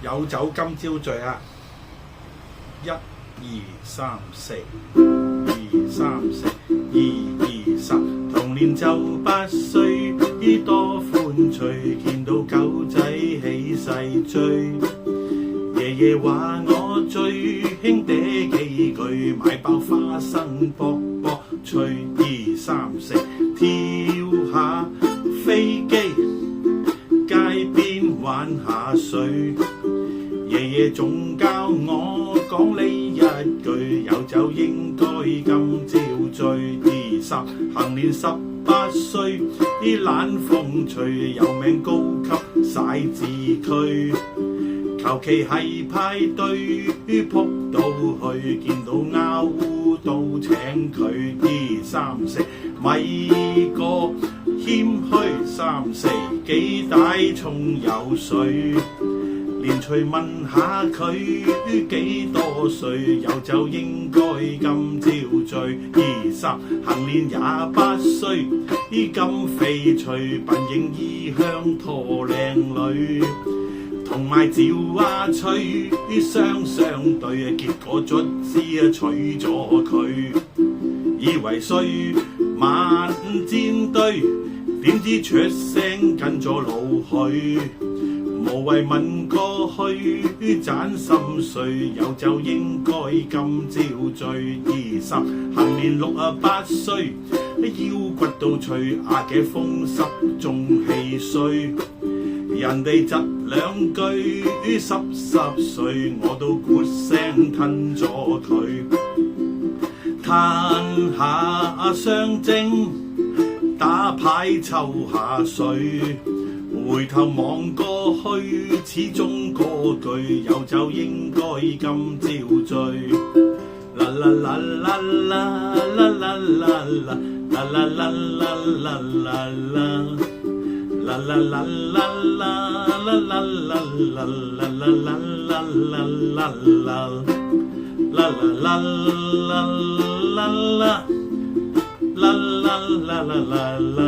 有酒今朝醉啊！一二三四，二三四，二三。童年就8歲，多歡趣，見到狗仔起勢追。爺爺話我最興嗲幾句，買包花生卜卜脆。2、3、4，跳下飛機，街邊玩下水。爺爺仲教我講呢一句，有酒應該今朝醉。2、3，行年18歲，懶風趣，有名高級徙置區。求其係派對撲到去，見到拗都請佢。2、3、4，咪個謙虛。3、4，幾大葱有水。連隨問下佢幾多歲，有酒應該今朝醉。2、3，行年28歲，咁翡翠，品影衣香拖靚女。同埋趙啊翠雙對，結果卒之娶咗佢。以為衰萬箭堆，點知出聲跟咗老去。無謂問過去盞心碎，有酒應該今朝醉。2、3，行年68歲，腰骨到脆，牙嘅風濕仲氣衰。人哋窒兩句濕碎，我都咕聲吞咗佢。嘆下雙蒸，打牌抽下水。回頭望過去，始終嗰句，有酒應該今朝醉。啦啦啦啦啦啦啦啦啦啦啦啦啦啦啦。啦啦啦啦啦啦啦啦啦啦啦啦啦啦啦啦，啦啦啦啦啦啦，啦啦啦啦啦啦，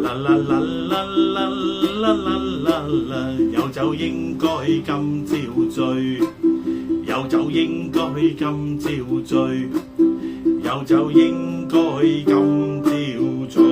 啦啦啦啦啦啦啦啦，有酒應該今朝醉，有酒應該今朝醉，有酒應該今朝醉。